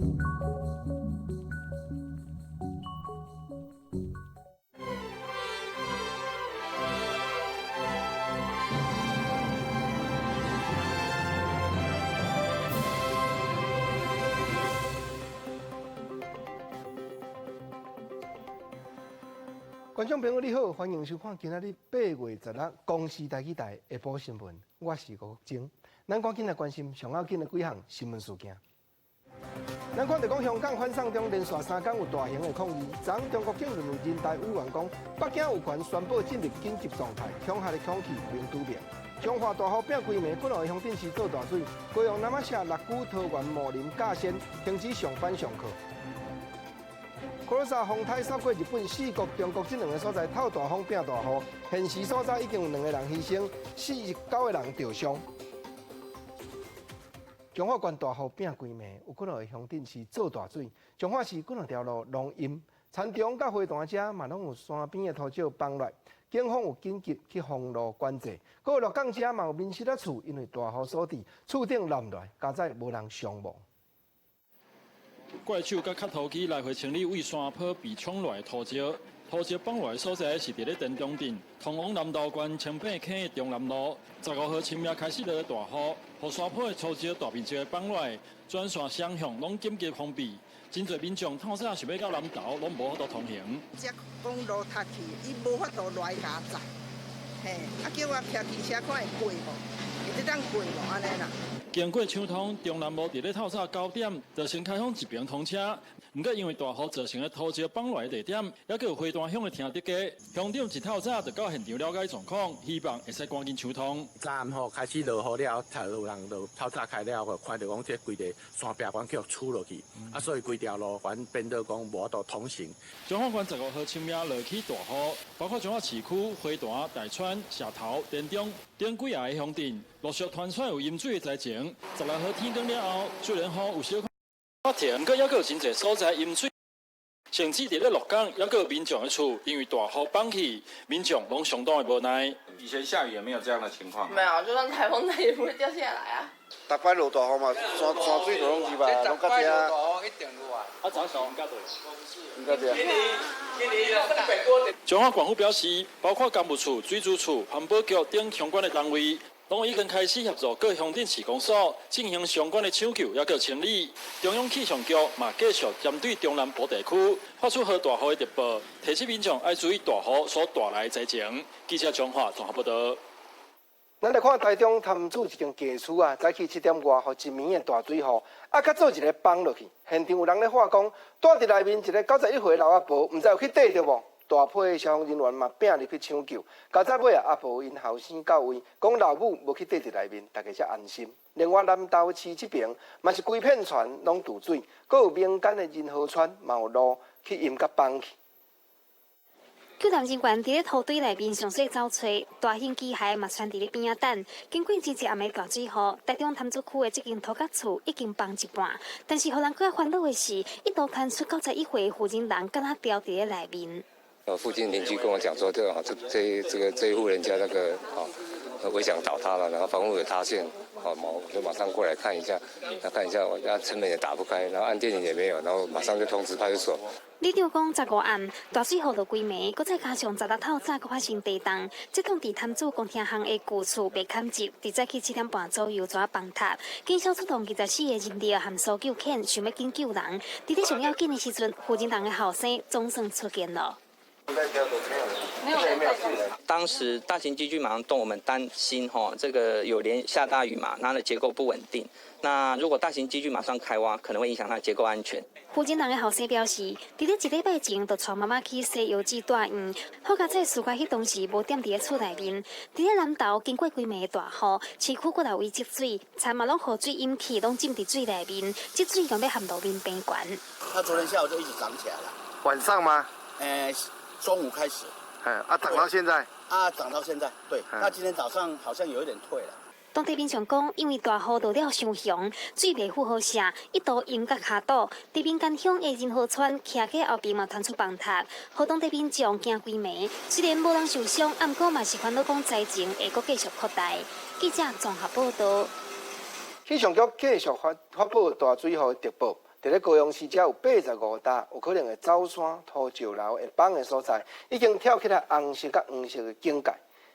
观众朋友你好，欢迎收看今仔日8月16日公视台语台下晡新闻，我是吴国晶。咱赶紧来关心上要紧的几项新闻事件。咱看到讲香港反送中连续3天有大型的抗议，昨中国政论人大委员讲，北京有权宣布进入紧急状态，恐吓的空气明拄明。中华大雨拼规暝，本来的乡镇市做大水，高雄南仔社6股桃园茂林架线停止上班上课。可罗莎风台扫过日本、4国、中国这2个所在透大风拼大雨，现时所在已经有2个人牺牲，49个人受伤。彰化县大雨拼规暝，有几落乡镇市做大水，彰化市几落条路龙淹，田中甲花坛遮嘛拢有山边的土石崩落，警方有紧急去封路管制。还有鹿港遮嘛有民宿厝因为大雨所致，厝顶冧落，加载无人伤亡。怪手甲脚头机来回清理为山坡被冲落的土石，土石放落的所在是伫咧田中镇通往南投县清平坑的中南路。15号深夜开始落大雨，互山坡的土石大面积放落，转线双向拢紧急封闭。真侪民众透早想要到南投，拢无法度通行。只公路塌去，伊无法度来加载，嘿，叫我骑机车看会过无？会得当过无安尼啦？经过抢通中南路，伫咧透早9点就先开放一边通车。不过因为大雨造成的土石放落的地点，也有花坛乡的听得家，乡长一透早就到现场了解状况，希望会使赶紧抢通。昨暗雨开始落雨了，才有人就透早开了，看到讲这规个山壁管叫出落去，所以规条路环变到讲无法度通行。彰化县15号深夜落起大雨，包括彰化市区、花坛、大川、社头、田中等几个乡镇，陆续传出有淹水的灾情。16号天光了后，虽然雨有小可停，不过还有真侪所在淹水。甚至伫咧鹿港，还有民众的厝，因为大雨放弃，民众拢相当的无奈。以前下雨也没有这样的情况。没有，就算台风它也不会掉下来啊。逐摆落大雨嘛，山水就拢入啊，拢到这。一定落啊。早上唔到对。唔到这。彰化县府表示，包括干部处、水资处、环保局等相关的单位，拢已经开始协助各乡镇市公所进行相关的抢救，也个清理。中央气象局嘛继续针对中南部地区发出豪大雨的特报，提醒民众要注意大雨所带来的灾情。记者彰化综合报道。咱来看台中潭子一间家厝啊，早起7点外，互一暝的大水雨，较早一个崩落去，现场有人咧话讲，住伫内面一个91岁老阿婆，唔知有去缀着无？大批的消防人员嘛拼入去抢救，到早尾阿婆因后生到位，讲老母无去缀伫内面，大家才安心。另外南投市这边嘛是规片船拢堵水，阁有民间的仁和川嘛有路去淹甲崩去。救援人员伫咧土堆内面上水找找，大型机械嘛拴伫咧边仔等。经过真济暗暝大水雨，台中潭子区的这间土角厝已经崩一半。但是，互人更加烦恼的是，一度探出91岁的负责人，敢若掉伫咧内面。附近邻居跟我讲说，这一户人家那个围墙倒塌了，然后房屋有塌陷，我就马上过来看一下，看一下我家城门也打不开，然后按电铃也没有，然后马上就通知派出所。里长讲，15暗大水雨落规暝，搁再加上16透早搁发生地震，这栋伫潭子公厅巷的旧厝被砍入，伫早起7点半左右抓崩塌。警消出动24个人力和搜救犬，想要紧救人。伫咧上要紧的时阵，负责人的后生总算出现了。没有人。当时大型机具马上动，我们担心这个有连下大雨嘛，它的结构不稳定。那如果大型机具马上开挖，可能会影响它的结构安全。负责人的后生表示，伫咧1礼拜前就带妈妈去西药剂大院，好佳在事发迄当时无踮伫咧厝内面。伫咧南投经过规暝的大雨，市区各大位积水，田嘛拢河水淹去，拢浸伫水内面，积水用要含路面边悬。它昨天下午就一直涨起来了。晚上吗？中午开始。涨到现在。涨到现在，对。那今天早上好像有一点退了。当地民众讲，因为大雨落了伤凶，水袂负荷下，一度淹甲卡倒。伫民间乡的仁和川徛起后边嘛传出崩塌，互当地民众惊规暝。虽然无人受伤，毋过嘛是烦恼讲灾情会阁继续扩大。记者综合报道。气象局继续发布大水雨特报。伫咧高雄市只有85笪有可能会走山、土石流会崩的所在，已经跳起来红色甲黄色的警戒。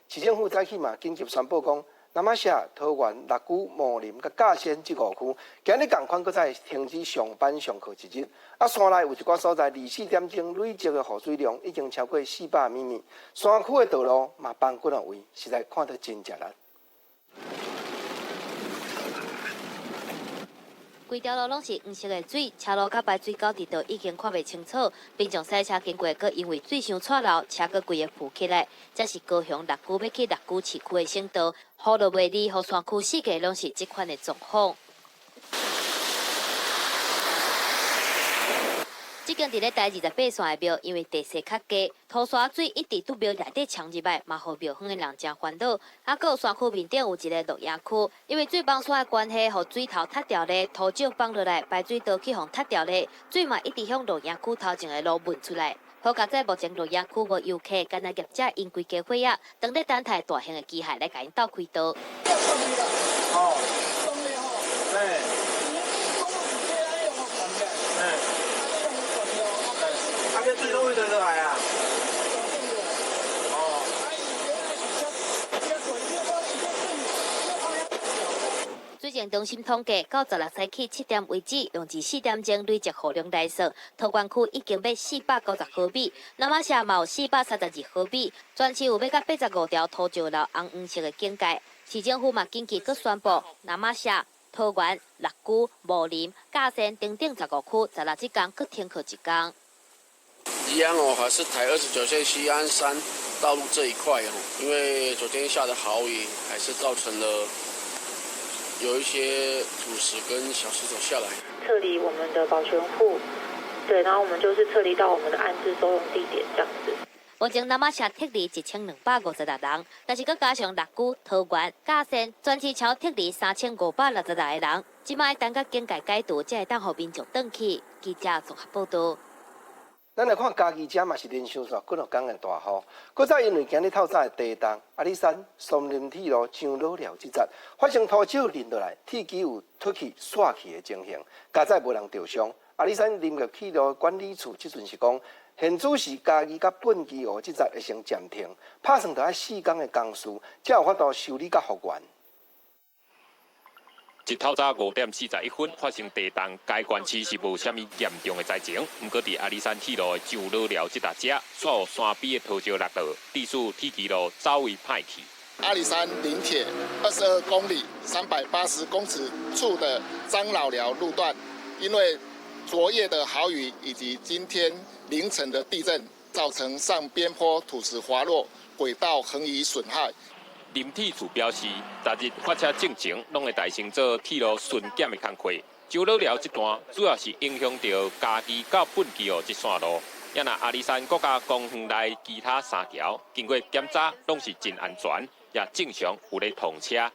市政府早起嘛紧急宣布讲，南马社、桃园、六股、茂林甲甲仙这5区，今日同款搁再停止上班上课一日。山内有一寡所在24点钟累积的雨水量已经超过400米，山区的道路嘛崩几啊位，实在看得真吃力。规条路拢是黄色的水，车路甲排水沟地道已经看袂清楚，并将赛车经过，佮因为水伤错漏，车佮规个浮起来。这是高雄六股要去六股市区的省道，雨落袂离，互山区四界拢是这款的状况。即间伫咧台28线的庙，因为地势较低，土沙水一直伫庙内底冲入来，嘛互庙方的人真烦恼。啊，佮有山区面顶有一个落叶区，因为水崩山的关系，互水头塌掉咧，土石放落来，排水道去互塌掉咧，水嘛一直向落叶区头前的路问出来。好佳在目前落叶区无游客，干那业者因规家伙仔，当咧等待大型的机械来甲因斗开道。水都会得来啊！水情中心统计，到16世纪7点为止，用至4点钟累积雨量来说，桃园区已经要490毫米，南马社嘛有432毫米，全市有要到85条土石流红黄色的警戒。市政府嘛紧急佮宣布，南马社、桃园、六股、茂林、甲仙等等15区16这天佮停课1天。一样哦，还是台29线西安山道路这一块哦，因为昨天下的豪雨，还是造成了有一些土石跟小石头下来。撤离我们的保全户，对，然后我们就是撤离到我们的安置收容地点这样子。目前南马社撤离1256人，但是佮加上六股、桃园、甲仙，全市超撤离3566个人。即摆等甲警戒解除，才会当互民众转去。记者综合报道。咱来看嘉义遮嘛是连续几落天的大雨，搁再因为今日透早的地动，阿里山松林铁路上老寮这节发生土石淋落来，铁基有脱去散去的情形，加载无人受伤。阿里山林业铁路管理处即阵是讲，现主是嘉义甲本基湖这节会先暂停，拍算着要4天的工序，才有法度修理甲复原。一透早5点41分发生地动，该县市是无啥物严重的灾情。不过，伫阿里山铁路的上老寮这搭遮，煞有山边的土石落道，致使铁基路走位歹去。阿里山林铁22公里380公尺处的张老寮路段，因为昨夜的豪雨以及今天凌晨的地震，造成上边坡土石滑落，轨道横移损害。林铁处表示，昨日发车进前，拢会代行做铁路巡检的工作。上老寮这段主要是影响到嘉义到本基湖这线路，也那阿里山国家公园内其他3条，经过检查拢是真安全，也正常有咧通车。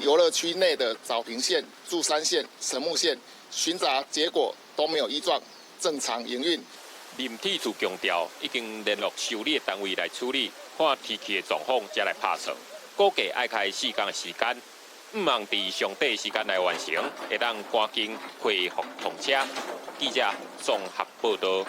游乐区内的早平线、祝山线、神木线巡查结果都没有异状，正常营运。林铁处强调，已经联络修理的单位来处理，看天气的状况才来拍摄。估计要开4天的时间，毋望伫上短时间来完成，会当赶紧恢复通车。记者综合报道。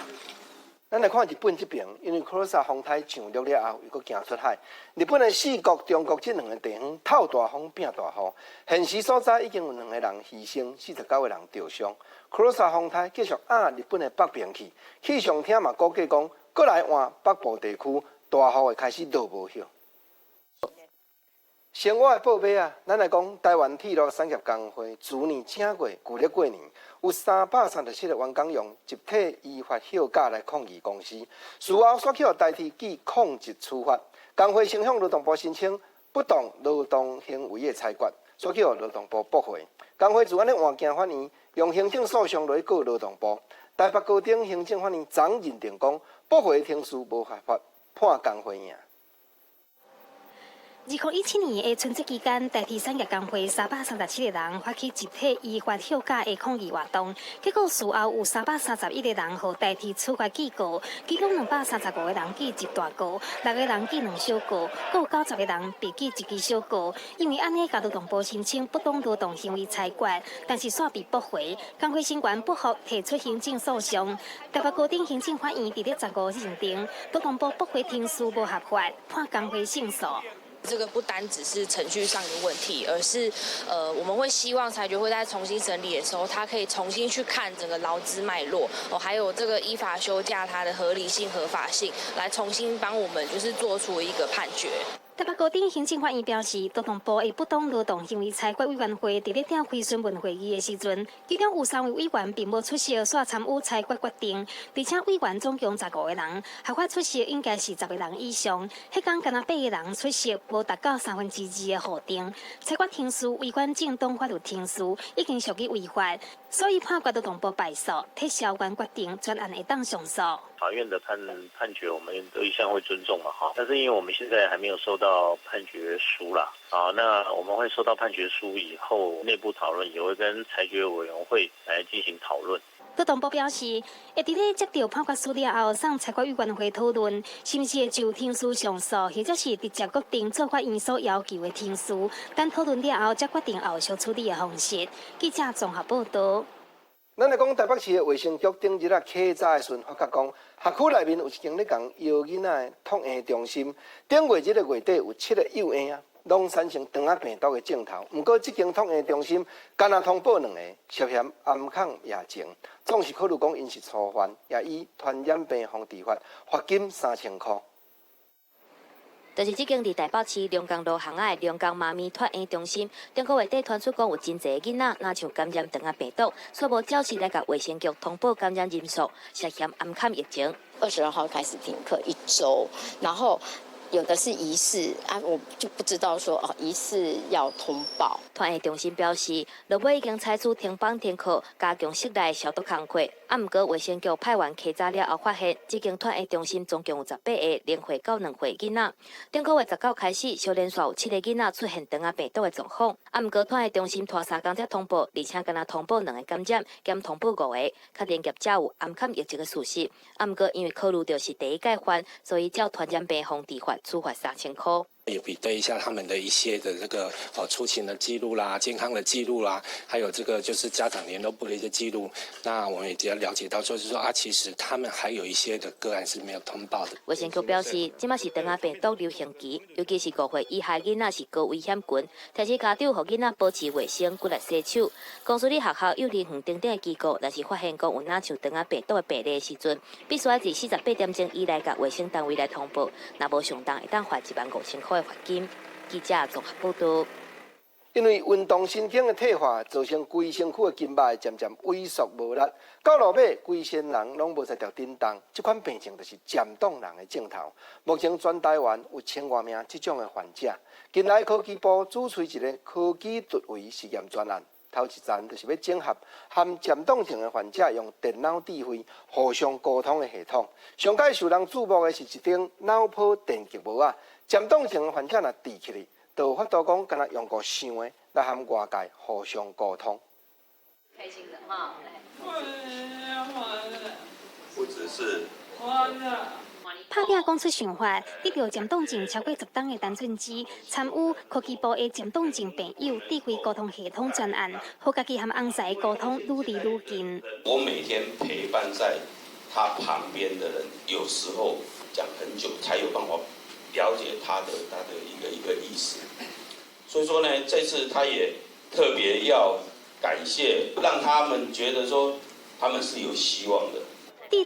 咱来看日本这边，因为克罗萨风台上陆了后，又搁行出海。日本的4国、中国这2个地方透大风变大雨，现时所在已经有2个人牺牲，49个人受伤。克罗萨风台继续按日本的北边去，气象厅嘛估计讲，搁来换北部地区大雨会开始落无休。生活的报马啊，咱来讲台湾铁路产业工会去年正月旧历过年，有337个员工用集体依法休假来抗议公司，事后索取代替记抗日处罚。工会先向劳动部申请不当劳动行为的裁决，索取劳动部驳回。工会自安尼换件法院，用行政诉讼来告劳动部。台北高等行政法院昨认定讲，驳回庭诉无合法，判工会赢。2017年的春节期间，台铁产业工会337个人发起集体依法休假的抗议活动，结果事后有331个人和台铁处罚记告，其中235个人记一大告，6个人记2小告，还有90个人被记1支小告。因为安尼，交通动部申请不当劳动行为裁决，但是煞被驳回。工会成员不服，提出行政诉讼。台北高等行政法院伫咧15日认定，劳动部驳回庭书无合法，判工会胜诉。这个不单只是程序上的问题，而是我们会希望裁决会在重新审理的时候，他可以重新去看整个劳资脉络，还有这个依法休假它的合理性、合法性，来重新帮我们就是做出一个判决。台北高等行政法院表示，劳动部的不当劳动行为裁决委员会伫咧召开询问会议的时阵，其中有3位委员并无出席，煞参与裁决决定，而且委员总共15个人，合法出席应该是10个人以上。迄天敢若8个人出席，无达到2/3的核定。裁决庭书违反正当法律庭书，已经属于违法，所以判决劳动部败诉，替消员决定专案会当上诉。法院的判决，我们都一向会尊重嘛，哈。但是因为我们现在还没有收到判决书啦，啊，那我们会收到判决书以后，内部讨论也会跟裁决委员会来进行讨论。劳动部表示，会伫咧接到判决书了后，送裁决委员会讨论，是毋是会就庭书上诉，或者是直接决定做法院所要求的庭书。等讨论了后，才决定后续处理的方式。记者综合报道。咱来讲台北市的卫生局顶日启早的时阵发觉讲，辖区内面有一间咧讲摇囡仔的托婴中心，顶月日的月底有7个幼婴拢产生肠仔病毒的症头。不过，这间托婴中心敢若通报2个涉嫌安抗疫情，总是考虑讲因是初犯，也以传染病防治法罚金3000块。就是这间伫台北市龙江路巷仔的龙江妈咪托婴中心，中国月底传出讲有真侪囡仔若像感染肠仔病毒，却无照实来甲卫生局通报感染人数，涉嫌安抗疫情。22号开始停课1周，然后有的是疑似啊，我就不知道说疑似要通报。托婴中心表示，落尾已经采取停班停课，加强室内消毒工作。毋过卫生局派员稽查了后，发现这间托婴中心总共有18个0岁到2岁囡仔。顶个月19开始，小连续有7个囡仔出现肠仔病毒的状况。毋过托婴中心拖3天才通报，而且敢若通报2个感染，兼通报5个，确定业者有安抗疫情的事实。毋过因为考虑到是第一届犯，所以照传染病防治法处罚3000块。也比对一下他们的一些的这个出勤的记录啦、健康的记录啦，还有这个就是家长联络部的一些记录。那我们也要了解到，就是说其实他们还有一些的个案是没有通报的。卫生局表示，即马是肠仔病毒流行期，尤其是5岁以下囡仔是高危险群，提醒家长予囡仔保持卫生，骨力洗手。公司里学校、幼儿园等等的机构，若是发现讲有哪像肠仔病毒的病例的时阵，必须要自48点钟以内甲卫生单位来通报，若无上当会当罚15000块的罚金。记者综合报道。因为运动神经的退化，造成规身躯的筋脉渐渐萎缩无力，到落尾规身人拢无在条振动。这款病症就是渐冻人的症头。目前全台湾有1000多名这种的患者。近来科技部主催一个科技突围实验专案，头一站就是要整合含渐冻症的患者用电脑智慧互相沟通的系统。上届受人注目的是一顶脑波电极帽啊，渐冻症的患者若戴起来，就有法度讲，敢若用个想的来和外界互相沟通。开心的哈，不只是。拍片讲出想法，得到渐冻症超过10档的单纯机，参与科技部的渐冻症病友智慧沟通系统专案，和家己和翁婿的沟通愈离愈近。我每天陪伴在他旁边的人，有时候讲很久才有办法了解他的一个意思。所以说呢，这次他也特别要感谢，让他们觉得说他们是有希望的。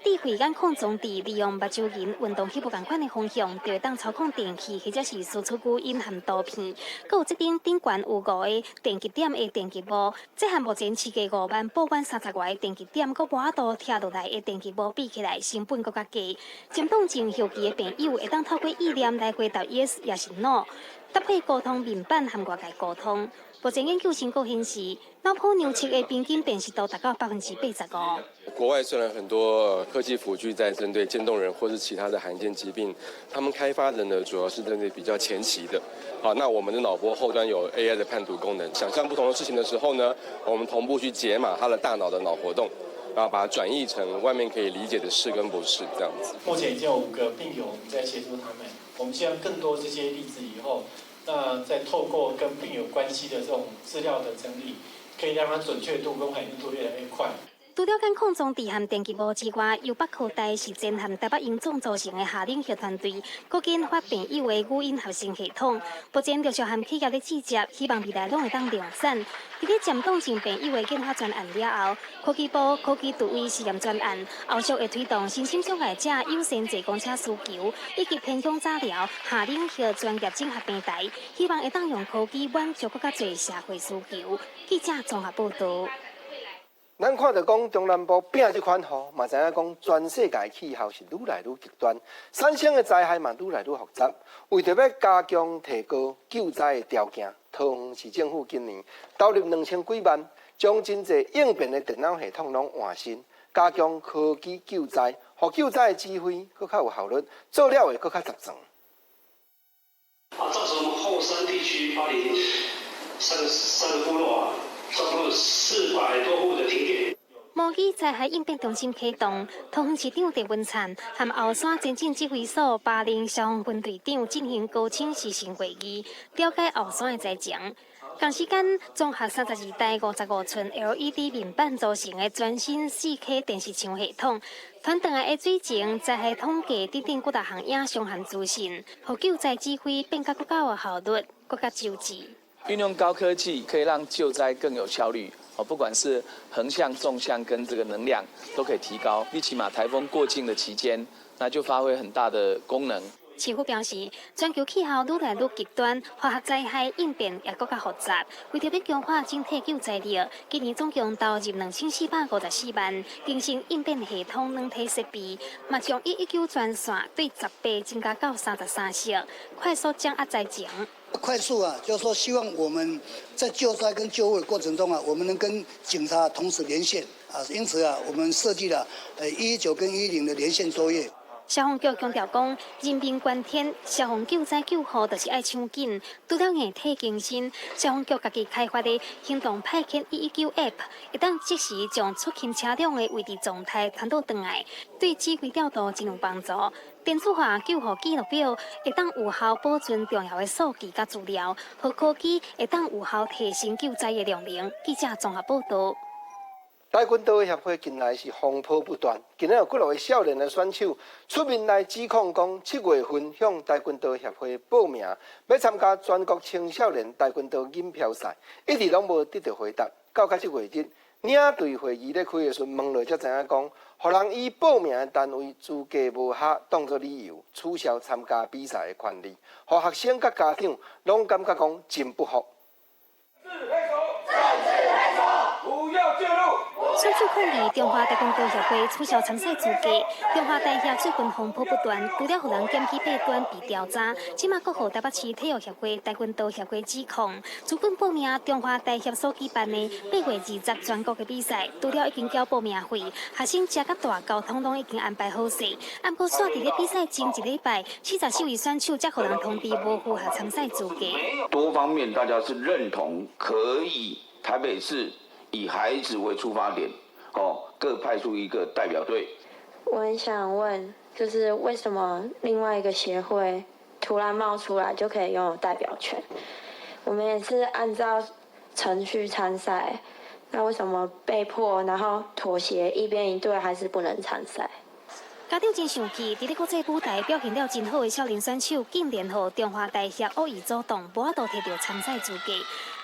智慧眼控装置利用目睭人运动迄无共款的方向，就会当操控电器或者是输出语音和图片。佮有这顶顶悬有5个电极点的电极帽，这和目前市价5万报关30外的电极点，佮外度贴落来的电极帽比起来，成本佮较低。渐冻症后期的病友会当透过意念来回答 yes 也是 no，搭配沟通面板和外界沟通。目前研究成果显示，脑波量测的平均辨识度达到85%。国外虽然很多科技辅具在针对渐冻人或是其他的罕见疾病，他们开发的呢主要是针对比较前期的。好，那我们的脑波后端有 AI 的判读功能，想象不同的事情的时候呢，我们同步去解码他的大脑的脑活动，然后把它转译成外面可以理解的是跟不是这样子。目前已经有5个病友，我们在协助他们。我们希望更多这些例子以后，那再透过跟病友关系的这种资料的整理，可以让它准确度跟反应度越来越快。除了监控装置和电击波之外，由北科大实践和台北英总组成的下领域团队，各研发病友的语音合成系统。目前陆续和企业咧制作，希望未来拢会当量产。伫咧渐冻症病友的研发专案了后，科技部科技独位实验专案后续会推动身心障碍者优先坐公车需求，以及偏向早疗下领域专业整合平台，希望会当用科技满足更加侪社会需求。记者综合报道。咱看到讲中南部拼这款雨，嘛知影讲全世界气候是愈来愈极端，产生的灾害嘛愈来愈复杂。为着要加强提高救灾的条件，桃园市政府今年投入2000几万，将真侪应变的电脑系统拢换新，加强科技救灾，互救灾的指挥更较有效率，做了会更较集中。造成后山地区巴黎三个部落差不多400多户的停电。模拟灾害应变中心启动，桃园市长郑文灿和后山前进指挥所80消防分队长进行高清实行会议，了解后山的灾情。同时间，综合32台55寸 LED 面板组成的全新4K 电视墙系统，传回来的水情、灾害统计等各大项影像和资讯，互救灾指挥变得更加有效率、更加周至。运用高科技可以让救灾更有效率，不管是横向、纵向跟这个能量都可以提高。最起码台风过境的期间，那就发挥很大的功能。市府表示，全球气候愈来愈极端，化学灾害应变也更加复杂。为着要强化整体救灾力，今年总共投入2454万，更新应变系统软体设备，嘛将119专线对10倍增加到33色，快速降压灾情。快速就是说希望我们在救灾跟救护的过程中我们能跟警察同时连线因此我们设计了119跟110的连线作业。消防局强调讲，人命关天，消防救灾救护就是爱抢紧。除了硬体更新，消防局家己开发的行动派遣119 App， 会当即时将出勤车辆的位置状态传到转来，对指挥调度真有帮助。电子化救护记录表会当有效保存重要的数据甲资料，和科技会当有效提升救灾的量能。记者综合报道。台军刀协会近来是风波不断，今日有几位少年的选手出面来指控讲，7月份向台军刀协会报名，要参加全国青少年台军刀锦标赛，一直拢无得到回答。到这月日，领队会议咧开的时候，问落才知影讲，互人以报名的单位资格无合当作理由，取消参加比赛的权利，互学生甲家长拢感觉讲真不服。选手抗议中华跆拳道协会取消参赛资格。中华大协最近风波不断，除了互人检举弊端被调查，即马阁互台北市体育协会、跆拳道协会指控，自本报名中华大协所举办的8月20全国的比赛，除了已经交报名费，学生食甲大交通拢已经安排好势。按过煞伫咧比赛前1礼拜，74位选手才互人通知无符合参赛资格。多方面大家是认同可以台北市以孩子为出发点，各派出一个代表队。我很想问，就是为什么另外一个协会突然冒出来就可以拥有代表权？我们也是按照程序参赛，那为什么被迫然后妥协一边一队还是不能参赛？家长真生气，伫咧国际舞台表现了真好的少年选手，竟然互中华大协恶意阻挡，无法度摕到参赛资格。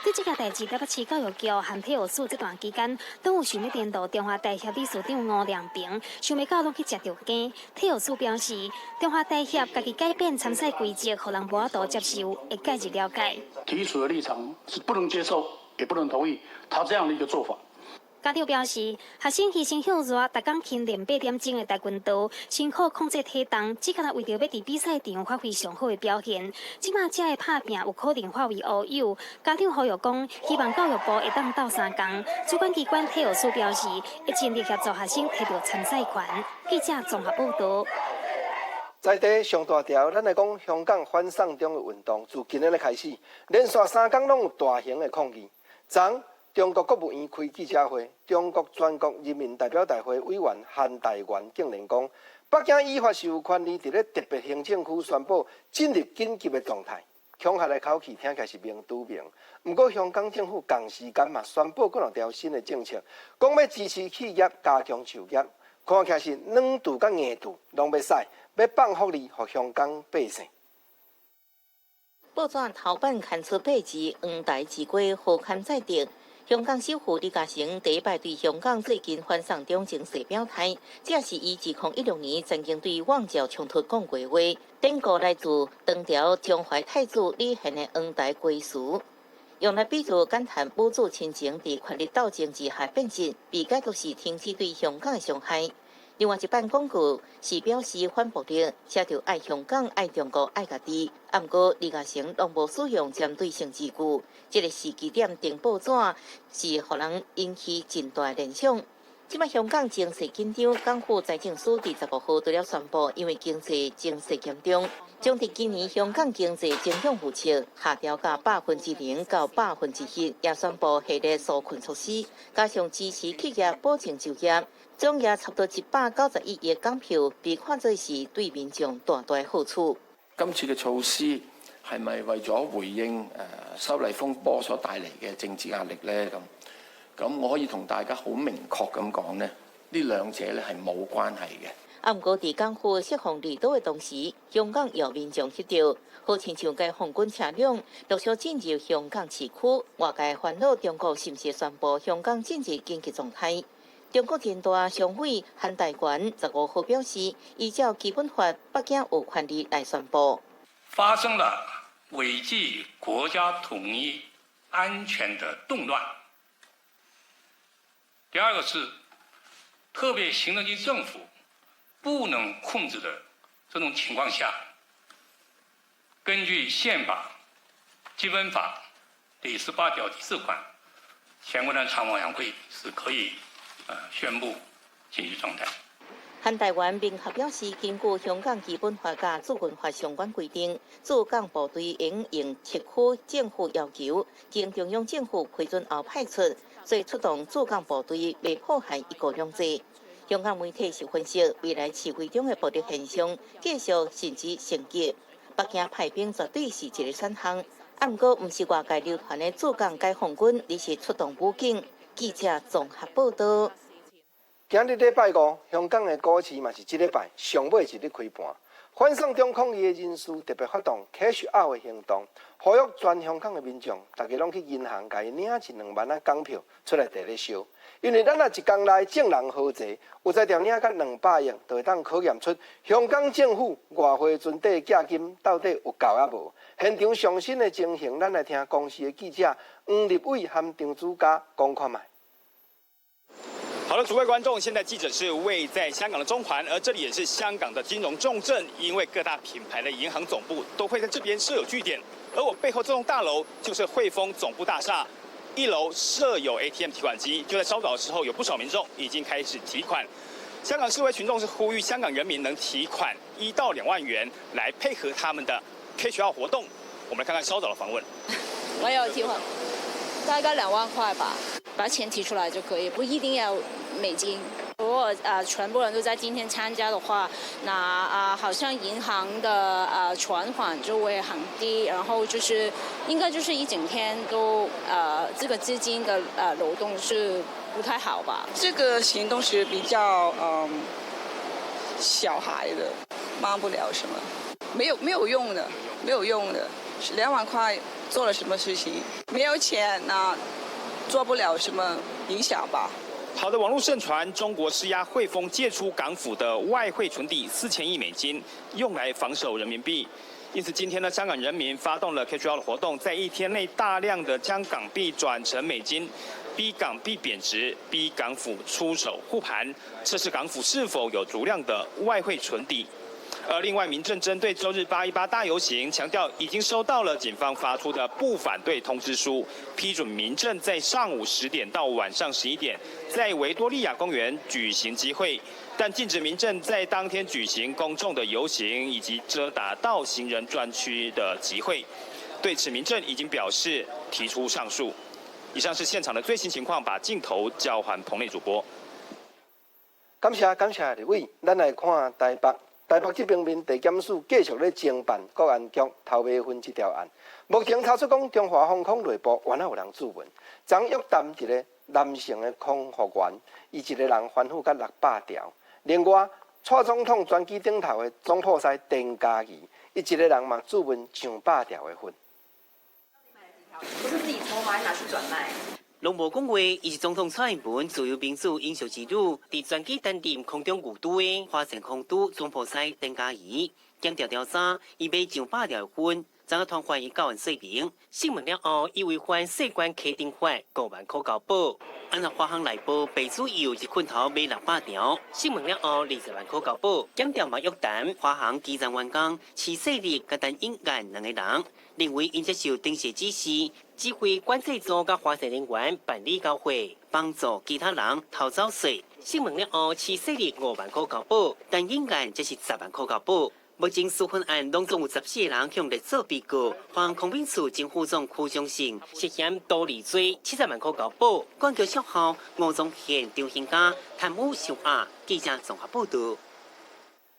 对这件代志，台北市教育局和体育署这段期间，都有想要颠倒中华大协理事长吴良平，想要到拢去食着羹。体育署表示，中华大协家己改变参赛规则，互人无法度接受，会介入了解。体育署的立场是不能接受，也不能同意他这样的一个做法。家长表示，学生牺牲向热，逐工勤练8点钟的跆拳道，辛苦控制体重，只干为着要伫比赛场发挥上好的表现。即马这个拍拼有可能化为乌有。家长呼吁讲，希望教育部会当斗相共。主管机关体育署表示，会尽力协助学生摕到参赛权。记者综合报道。在地上大条，咱来讲香港反送中的运动，自今日开始，连续3天拢有大型的抗议。昨中国国务院开记者会，中国全国人民代表大会委员韩大元竟然讲，北京依法是有权利伫咧特别行政区宣布进入紧急的状态。恐吓的口气听起来是明拄明，不过香港政府同时间嘛宣布各两条新的政策，讲要支持企业加强就业，看起来是软度甲硬度拢要使，要放福利给香港百姓。报纸头版刊出8字黄台之归好看在定。香港首富李嘉诚第一摆对香港最近反送中情势表态，这是伊2016年曾经对旺角冲突讲过话，典故来自当朝中怀太子李宪的黄台归属，用来比喻感叹母子亲情在权力斗争之下变质，被解读是停止对香港的伤害。另外一版广告是表示反暴力，写着爱香港、爱中国、爱家己。不过李嘉诚拢无使用针对性字句，这个时机点订报纸是互人引起真大联想。即摆香港经济紧张，港府财政司第15号除了宣布，因为经济情势严重，将伫今年香港经济增长预测下调到0%到1%，也宣布系列纾困措施，加上支持企业保证就业。总额差不多191亿港票，被看作是對民眾大大好處。今次嘅措施係咪為咗回應修例風波所帶嚟嘅政治壓力呢？咁我可以同大家好明確咁講呢，呢兩者咧係冇關係嘅。不過喺港府釋放離島嘅同時，香港有民眾協調，好親像嘅紅軍車輛陸續進入香港市區，外界煩惱中國是唔是宣布香港進入緊急狀態？中國前大常委韓大元15號表示，依照基本法，北京有權利來宣布。發生了危及國家統一安全的動亂。第二個是特別行政區政府不能控制的這種情況下，根據憲法、基本法第18條第4款，全國人大常委會是可以宣布緊急狀態。韓大元明確表示，根據香港基本法甲駐軍法相關規定，駐港部隊應特區政府要求，經中央政府批准後派出，所出動駐港部隊未破壞一國兩制。香港媒體是分析，未來示威中的暴力現象繼續甚至升級，北京派兵絕對是一個選項。不過，唔是外界流傳的駐港解放軍，而是出動武警。記者綜合報道。今日禮拜5，香港的股市嘛是這禮拜上尾一日開盤。反送中抗議的人士特別發動 cash out 的行動，呼籲全香港的民眾，大家攏去銀行，甲伊領1萬仔港票出來第咧燒。因為咱若一天內眾人豪濟，有才調領甲200億，就會當考驗出香港政府外匯存底價金到底有夠抑無。現場上新的情形，咱來聽公司的記者黃立偉和張子嘉講看賣。好了，诸位观众，现在记者是位在香港的中环，而这里也是香港的金融重镇，因为各大品牌的银行总部都会在这边设有据点。而我背后这栋大楼就是汇丰总部大厦，1楼设有 ATM 提款机，就在稍早的时候，有不少民众已经开始提款。香港示威群众是呼吁香港人民能提款1到2万元，来配合他们的 cash out 活动。我们来看看稍早的访问。我有提款，大概2万塊吧，把錢提出來就可以，不一定要美金。如果全部人都在今天參加的話，那好像銀行的存款就會很低，然後就是應該就是一整天都這個資金的流動是不太好吧。這個行動是比較小孩的，幫不了什麼，沒有用的，沒有用的，2萬塊做了什麼事情？沒有錢那做不了什麼影響吧。好的，網絡盛傳中國施壓匯豐借出港府的外匯存底4000億美金，用來防守人民幣。因此，今天呢，香港人民發動了 cash out 活動，在1天內大量的將港幣轉成美金。逼港币贬值，逼港府出手护盘，测试港府是否有足量的外汇存底。而另外，民政针对周日818大游行，强调已经收到了警方发出的不反对通知书，批准民政在上午10点到晚上11点在维多利亚公园举行集会，但禁止民政在当天举行公众的游行以及遮打到行人专区的集会。对此，民政已经表示提出上诉。以上是现场的最新情况，把镜头交还棚内主播。感谢立委，咱来看台北。台北这边地检署继续咧侦办国安局偷买分这条案。目前查出讲，中华航空内部原来有人质问，张约谈一个男性的空服员，伊一个人反复甲600条。另外，蔡总统专机顶头的总破塞丁家怡，伊一个人嘛质问上百条的粉。不是自己筹码，哪是转卖？龙无讲话，伊是总统蔡英文自由民主英雄之路，伫专机担任空中误队的花城空督总破塞丁家怡，检调查，伊买上百条粉，昨个团还伊教案说明，声明了后，伊违反涉管客定法5万块交保。按照花行来报，被主有一捆头买600条，声明了后20万块交保。检调嘛约谈花行基层员工，持势力甲陈英案2个人，认为因接受定谢指示，指挥管制组甲花城人员办理交会，帮助其他人逃走税。声明了后，持势力5万块交保，陈英案则是10万块交保。目前纾困案拢总有14个人向列做被告，黄空兵处前副总区中信涉嫌多例罪，70万块交保。管教学校吴宗宪张兴家贪污受压，记者综合报道。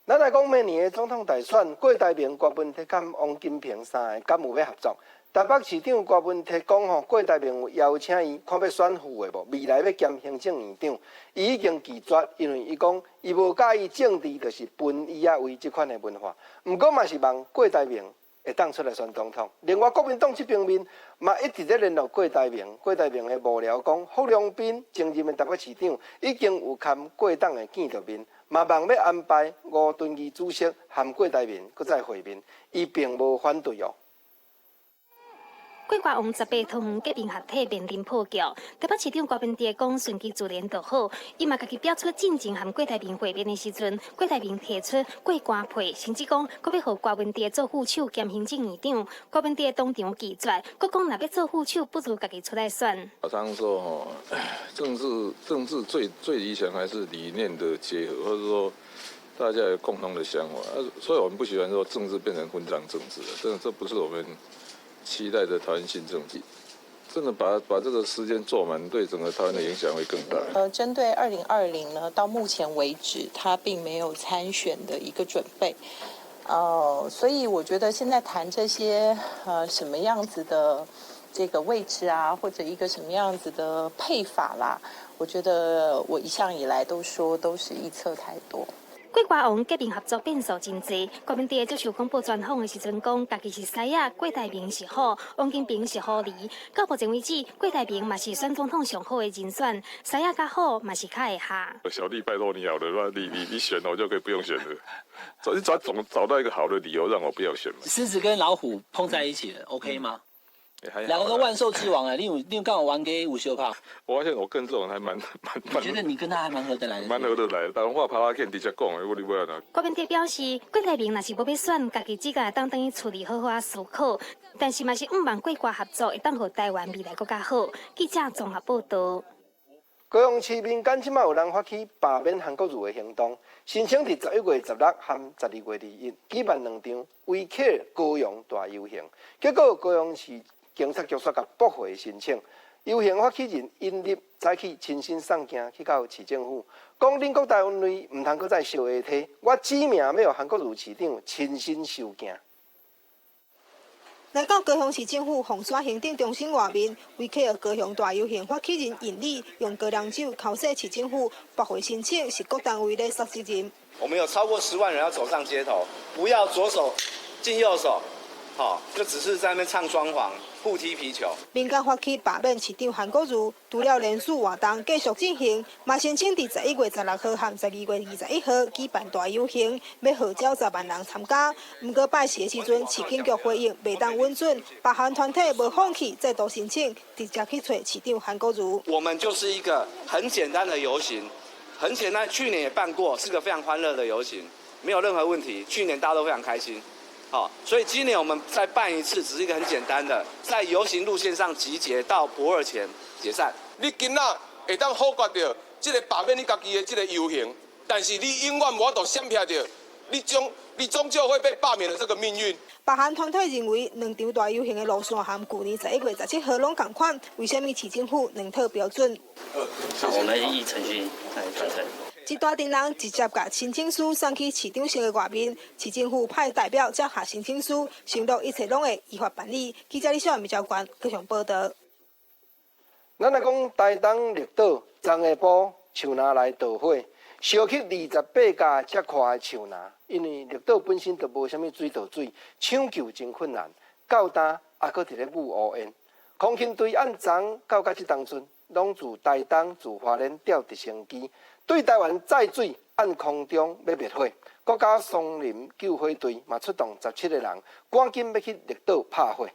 咱来讲明年的总统大选，郭台铭、郭文铁跟王金平3个敢有要合作？台北市长郭文铁讲郭台铭有邀请伊，看要选副的无？未来要兼行政院长，伊已经拒绝，因为伊讲伊无介意政治，就是分伊啊为这款的文化。毋过嘛是望郭台铭会当出来选总统。另外，国民党这边面嘛一直在联络郭台铭。郭台铭的幕僚讲，郝龙斌前任的台北市长已经有牵郭党的见着面，嘛望要安排吴敦义主席和郭台铭搁再会面，伊并无反对哦。郭国王18通革命合体面临破局，台北市长郭文铁讲顺其自然就好，伊嘛家己表出进前和郭台铭会面的时阵，郭台铭提出郭瓜配，甚至讲搁要互郭文铁做副手兼行政院长，郭文铁当场拒绝，搁讲若要做副手，不如家己出来选。我常说政治最理想还是理念的结合，或者说大家有共同的想法。所以我们不喜欢说政治变成分赃政治了，这不是我们期待的台湾新政绩。真的把这个时间做满，对整个台湾的影响会更大。针对2020呢，到目前为止，他并没有参选的一个准备。所以我觉得现在谈这些什么样子的这个位置啊，或者一个什么样子的配法啦，我觉得我一向以来都说都是臆测太多。郭国王革命合作变数真多，郭文铁接受广播专访的时阵讲，家己是西亚，郭台铭是好，王金平是好离。到目前为止，郭台铭嘛是选总统上好的人选，西亚较好嘛是较会下。小弟拜托你好了，你选我就可以不用选了。总找到一个好的理由让我不要选嘛。狮子跟老虎碰在一起了 ，OK 吗？两个都万兽之王你有刚好玩给午休卡。我发现我跟这种人还蛮。你觉得你跟他还蛮合得来的？蛮合得来的，但我怕他跟直接讲的，我你不要拿。郭文铁表示，郭台铭若是无要选，家己只个当等于处理好好思考，但是嘛是毋望郭瓜合作，会当互台湾未来更加好。记者综合报道。高雄市民间即摆有人发起罢免韩国瑜的行动，申请伫11月16和12月21举办2场We Care 高雄大游行，结果高雄市警察局煞甲驳回申请。游行发起人因立早起亲身送件去到市政府，讲恁国台湾内毋通搁再烧下体，我指明要由韩国瑜市长亲身收件。来到高雄市政府凤山行政中心外面，为客高雄大游行发起人尹力用高粱酒敲醒市政府，驳回申请是各单位的杀责任。我们有超过10万人要走上街头，不要左手进右手，就只是在那边唱双簧，互踢皮球。民间发起罢免市长韩国瑜，除了连署活动继续进行，嘛申请伫11月16号和12月21号举办大游行，要号召10万人参加。不过拜市的时阵，市警局回应未当允准，罢韩团体无放弃，再度申请，直接去找市长韩国瑜。我们就是一个很简单的游行，很简单，去年也办过，是个非常欢乐的游行，没有任何问题。去年大家都非常开心。好，所以今年我们再办一次，只是一个很简单的，在游行路线上集结到博尔前解散。你今仔会当否决掉这个罢免你家己的这个游行，但是你永远无法度闪避掉，你终究会被罢免的这个命运。罢韩团体认为，两场大游行的路线和去年11月17号拢同款，为什么市政府两套标准？我们依程序来完成。一大群人直接把申请书送去市长室的外面，市政府派代表接下申请书，承诺一切拢会依法办理。记者李小文、赵冠各项报道。咱来讲台东绿岛昨下晡树林内盗火，烧去28家遮宽的树林，因为绿岛本身就无啥物水道水，抢救真困难。到今还搁伫咧雾乌烟，空勤队按昨到即当阵，拢自台东、自花莲调直升机。对台湾载水按空中要灭火，国家松林救火队嘛出动17个人，赶紧要去绿岛拍火。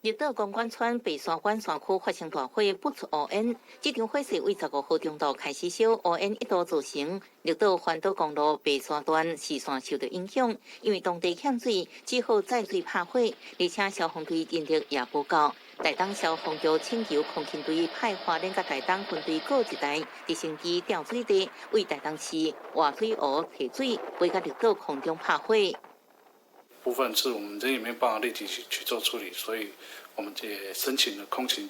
绿岛公馆村北沙湾山区发生大火，不出乌烟。这场火势为15号中昼开始烧，乌烟一度造成绿岛环岛公路北沙段视线受到影响，因为当地欠水，只好载水拍火，而且消防队人力也不够。台东消防局请求空勤队派花莲甲台东分队各一台直升机吊水车，为台东市挖水湖提水，为甲绿岛空中拍火。部分是我们人也没办法立即去做处理，所以我们也申请了空勤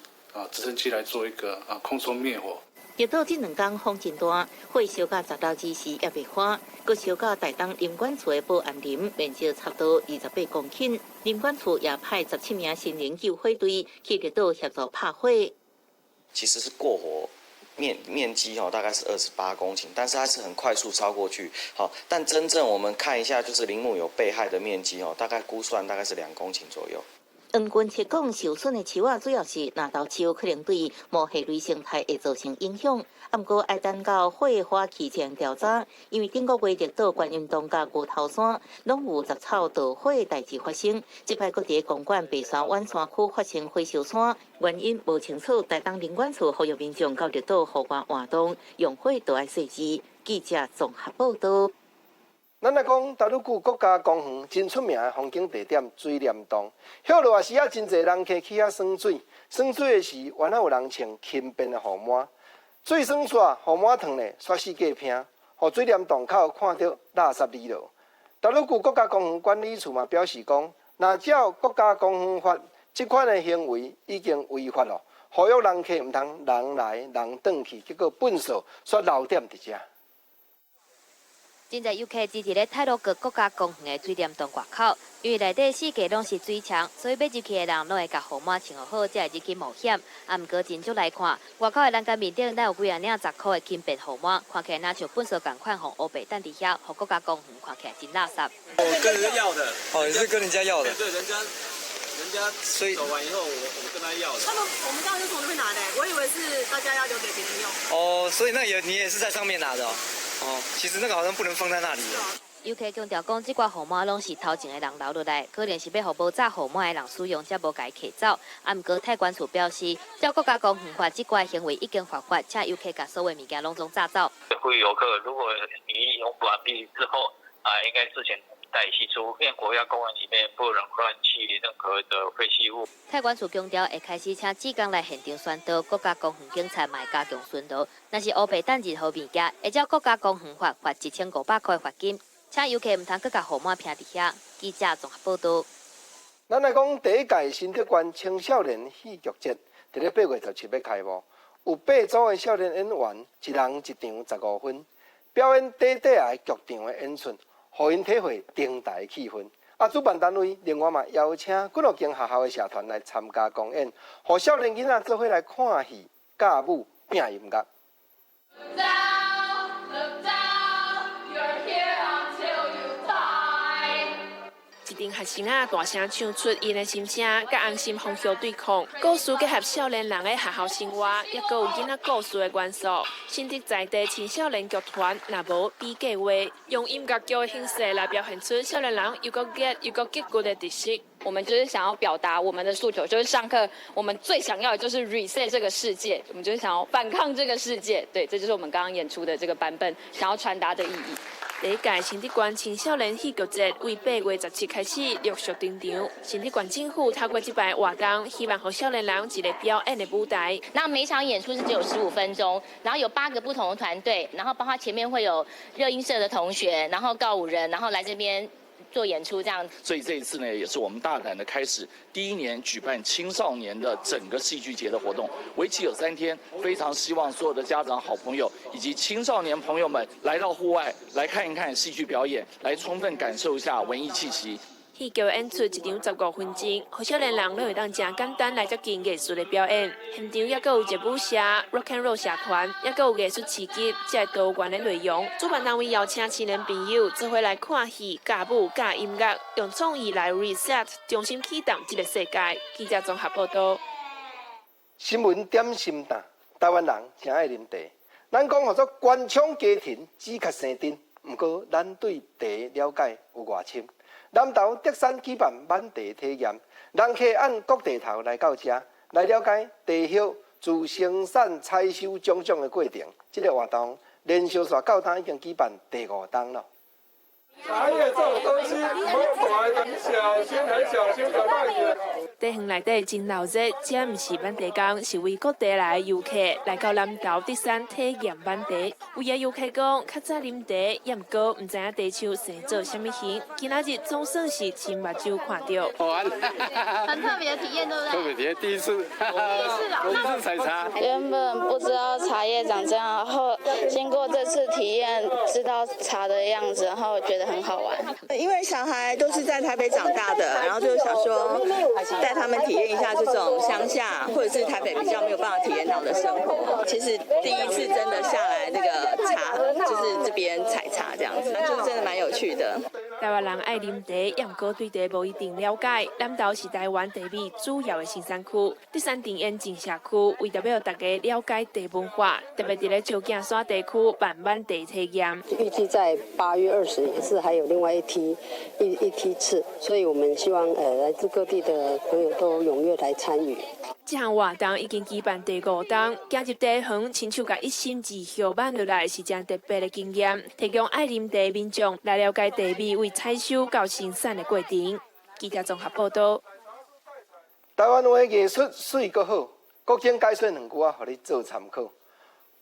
直升机来做一个空中灭火。绿岛这2天风真大，火烧到10楼之时也未化，佮烧到台东林管处的保安林，面积差不多28公顷。林管处也派17名新人救火队去绿岛协助拍火。其实是过火。面积大概是28公顷，但是它是很快速超过去，但真正我们看一下，就是林木有被害的面积大概估算大概是2公顷左右。黄军提供受损的树主要是拿豆树，可能对无下水生态会造成影响。不过爱等到火花期前调查，因为顶个月绿岛观音洞甲牛头山拢有杂草盗火的代志发生。这摆搁伫公馆北沙湾山区发生火烧山，原因无清楚。台东林管处呼吁民众到绿岛户外活动，用火都要细致。记者综合报道。咱来讲，大陆区国家公园真出名的风景地点水帘洞，歇落时啊，真侪人客去遐耍水。耍水的时，原来有人穿轻便的雨伞，水耍煞，雨伞烫咧，煞死过拼，互水帘洞口看到垃圾离落。大陆区国家公园管理处嘛表示讲，若照国家公园法，这款的行为已经违法了，呼吁人客毋通人来人转去，结果粪扫煞留点伫遮。真侪游客支持咧泰鲁阁国家公园的水帘洞外口，因为内底四界拢是水墙，所以要入去的人拢会甲雨伞穿好，才会入去冒险。毋过真足来看，外口的栏杆面顶，咱有几啊领10块的轻便雨伞，看起来若像粪扫共款，互乌白等伫遐，互国家公园看起来真垃圾。我跟人家要的。哦，你是跟人家要的？对，人家走完以后，我跟他要的。我们刚刚就从那边拿的，我以为是大家要留给别人用。哦，所以你也是在上面拿的哦。哦，其实那个好像不能放在那里。游客强调讲，这挂雨伞拢是头前的人留落来，可能是要互无扎雨伞的人使用，才无甲伊摕走。毋过泰管处表示，照国家公园法，这挂行为已经犯法，请游客甲所有物件拢总炸走。呼吁游客，如果你用完毕之后应该事前带析出，因为国家公园里面不能乱弃任何的废弃物。泰管处强调会开始请志工来现场宣导，国家公园警察嘛会加强巡逻。若是乌白等任何物件，会照国家公园法罚1500块罚金。请游客毋通搁甲雨伞撇伫遐。记者综合报道。咱来讲第一届新德县青少年戏剧节，伫咧8月17要开幕，有8组的少年演员，一人一场15分，表演短短的剧场的演出，互因体会登台的气氛。主办单位另外嘛邀请几落间学校的社团来参加公演，互少年囡仔做伙来看戏、教舞、拼音乐。一定学生啊大声唱出因的心声，甲安心风俗对抗，故事结合少年人的学校生活，也阁有囡仔故事的元素。新竹在地青少年剧团若无比计划，用音乐剧的形式来表现出少年人又个结又个结骨的特色。我们就是想要表达我们的诉求，就是上课我们最想要的就是 reset 这个世界，我们就是想要反抗这个世界。对，这就是我们刚刚演出的这个版本想要传达的意义。第一届新竹县青少年戏剧节为8月17开始陆续登场。新竹县政府透过这摆活动，希望给少年人一个表演的舞台。那每场演出是只有15分钟，然后有8个不同的团队，然后包括前面会有热音社的同学，然后告五人，然后来这边做演出这样子。所以这一次呢，也是我们大胆的开始第1年举办青少年的整个戏剧节的活动，为期有3天，非常希望所有的家长、好朋友以及青少年朋友们来到户外来看一看戏剧表演，来充分感受一下文艺气息。戏剧演出一场15分钟，让少年人都会当真简单来接近艺术的表演。现场也有热舞社、Rock and Roll 社团，也有艺术市集，这多元的内容。主办单位邀请青年朋友做伙来看戏、教舞、教音乐，用创意来 reset， 重新启动这个世界。记者综合报道。新闻点心蛋，台湾人真爱啉茶。咱讲叫做官腔家庭，只较生丁，不过咱对茶了解有偌深。南投德山举办挽茶体验，人客按各地头来到这，来了解茶叶自生产、采收种种的过程。这个活动连续煞教堂已经举办第5档了。茶叶这种东西，我买很小心，很小心的卖的。茶园内底真闹热，这毋是挽茶工，是为各地来的游客来到南投德山体验挽茶。有的游客讲，较早啉茶，也毋过毋知影茶树生做啥物形，今仔日总算是亲目睭看到。很特别的体验，对不对？特别体验，第一次采茶。原本不知道茶叶长这样，然后经过这次体验，知道茶的样子，然后觉得很好玩。因为小孩都是在台北长大的，然后就想说带他们体验一下这种乡下或者是台北比较没有办法体验到的生活。其实第一次真的下来那个茶，就是这边采茶这样子，就真的蛮有趣的。台湾人爱啉茶，也毋过对茶无一定了解。南投是台湾茶米主要的生产区，德山田园种社区为着要大家了解茶文化，特别伫咧石景山地区办挽茶体验。预计在8月20也是还有另外一梯次，所以我们希望来自各地的朋友都踊跃来参与。这项活动已经举办第5档，加入茶园，亲像甲一心二相挽落来，是件特别的经验，提供爱啉茶民众来了解茶米为采收到生产的过程。记者综合报道。台湾话艺术水阁好，国政解说2句啊，互你做参考。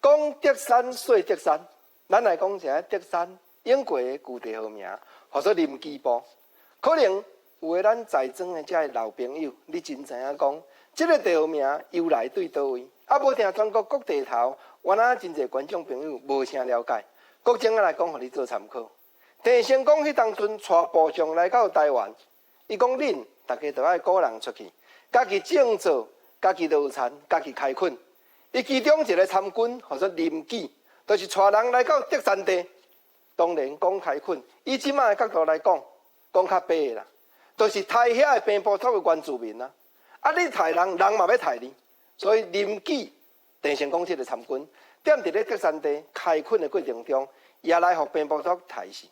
讲德山说德山，咱来讲一下德山英国的旧地号名，叫做林基埔。可能有的咱在庄的这老朋友，你真知影讲，这个地号名由来对倒位？啊，无听全国各地头，原来真侪观众朋友无啥了解。国政啊来讲，互你做参考。郑成功迄当阵带部将来到台湾，伊讲恁大家都爱鼓人出去，家己种作，家己落田，家己开垦。伊其中一个参军叫做林举，就是带人来到德山地。当然讲开垦，以即卖的角度来讲，讲较白啦，就是杀遐个平埔族的原住民啊。啊，你杀人，人嘛要杀你，所以林举、郑成功这个参军，踮伫咧德山地开垦的过程中，也来互平埔族杀死。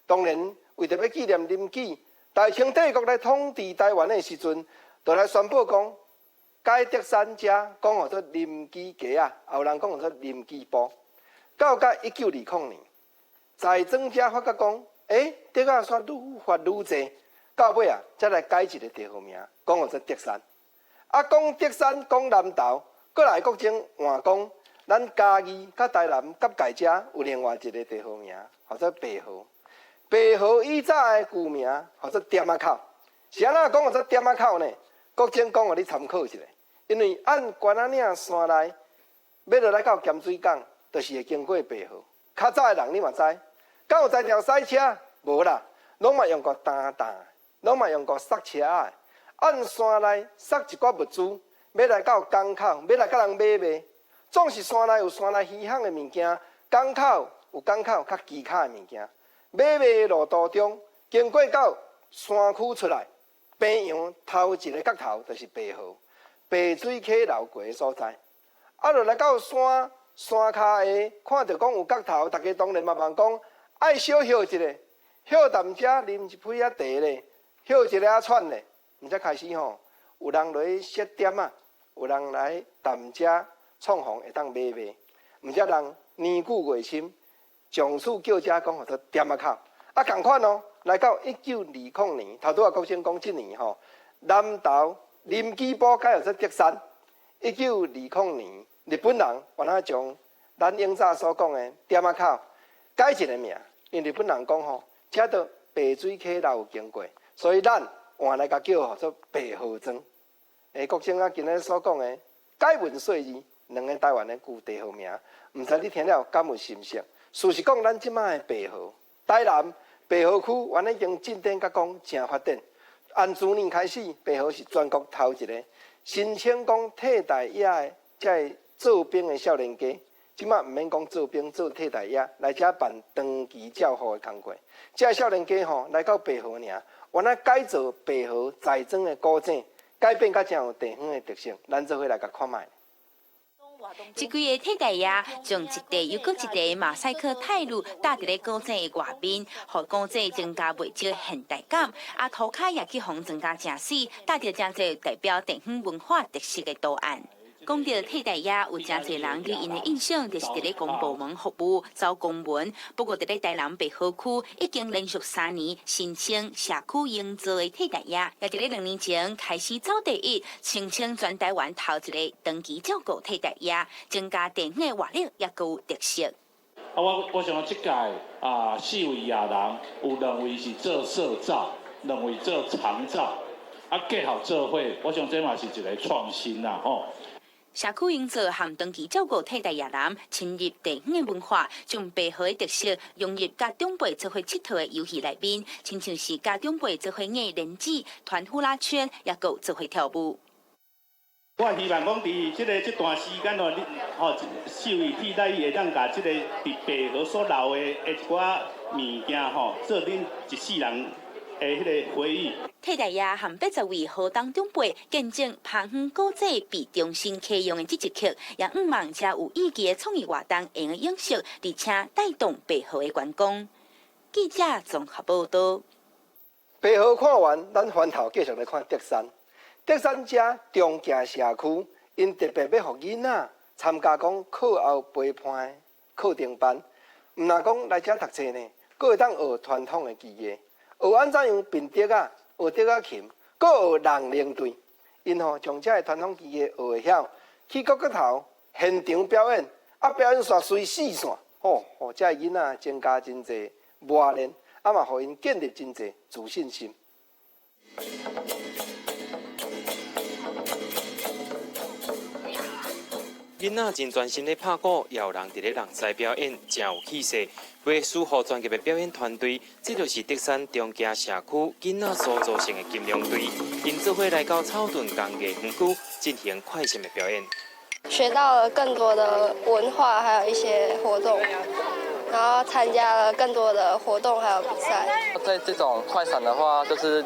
当然，为着要纪念林举，大清帝国来统治台湾的时阵，就来宣布讲，改德山遮讲叫做林举街啊，后人讲叫做林举埔。到1920年，在庄遮发觉讲，德仔煞愈发愈济，到尾啊，才来改一个地号名，讲叫做德山。啊，讲德山，讲南投，过来国政换讲，咱嘉义、甲台南、甲界遮有另外一个地号名，叫做白河。白河以早的旧名叫做点仔口，是安怎讲叫做点仔口呢？国政讲互你参考一下，因为按关仔岭山内要落来到咸水港，就是会经过白河。较早的人你嘛知，敢有在条驶车？无啦，拢嘛用过担，拢嘛用过塞车的。按山内塞一寡物资，要来到港口，要来甲人买卖，总是山内有山内稀罕的物件，港口有港口较奇卡的物件。买卖的路途中，经过到山区出来，平阳头一个角头就是白河，白水溪流过的所在。啊，落来到山骹下，看到讲有角头，大家当然嘛问讲，爱小歇一下，歇淡遮啉一杯茶咧，歇一下喘咧，毋才开始吼，有人落去设点啊，有人来淡遮创行会当买，毋则人年久月深，从此叫遮讲做点啊口。啊，共款哦，来到1920年，头拄啊国先讲即年吼，南投林基堡改入做德山。1920年，日本人原来将咱永早所讲的点啊口改一个名，因日本人讲吼，遮到白水溪流有经过，所以咱换来甲叫做白河庄。国政啊，今日所讲的改文岁字，两个台湾的旧地号名，毋知你听了敢有心熟？事实讲，咱即摆的白河，台南白河区原来已经进展甲讲真发展。按自年开始，白河是全国头一个申请讲替代役的，才做兵的少年家。即摆毋免讲做兵做替代役，来遮办长期照护的工作。这少年家吼来到白河尔，原来改造白河在庄的古井，改变甲真有地方的特色。咱做伙来甲看卖。这几个替代役将一地又搁一地马赛克泰路搭伫咧古井的外面，互古井增加袂少现代感。啊，涂骹也去互增加真水，搭着真侪代表地方文化特色的图案。讲到替代役，有真侪人对因的印象就是伫咧公部门服务、走公文。不过伫咧台南北河区，已经连续3年申请社区营造的替代役，也伫咧2年前开始走第一，申请全台湾头一个长期照顾替代役，增加地方的活力也够有特色。我想即届4位野人有2位是做社照，2位做长照，结合做伙，我想这嘛是一个创新啦吼。社区营造和长期照顾替代野人，侵入地方的文化，将白河的特色融入甲长辈做伙佚佗的游戏内面，亲像是甲长辈做伙艺莲子、团呼啦圈，也有做伙跳舞。我希望讲伫这段时间哦，4位替代役会当甲这个伫白河所留的一寡物件吼，做恁一世人的迄个回忆。替代役和80位河东长辈见证澎湖古迹被重新启用的这一刻，也希望遮有意义的创意活动会用影响，而且带动白河的观光。记者综合报道。白河看完，咱翻头继续来看德山。德山遮中正社区，因特别要互囡仔参加讲课后陪伴的课程班，毋若讲来遮读册呢，佫会当学传统的技艺，学安怎样编笛啊。学笛仔琴，佫学人领队，因将这个传统技艺学会晓，去各个头现场表演，表演线随4线，互这囡仔增加真侪磨练，嘛互因建立真侪自信心。囡仔真专心咧拍鼓，也有人伫咧人赛表演，真有气势。为属乎专业的表演团队，这就是德山中正社区囡仔所组成的金龙队，因做伙来到草屯工艺园区进行快闪的表演。学到了更多的文化，还有一些活动，然后参加了更多的活动还有比赛。在这种快闪的话，就是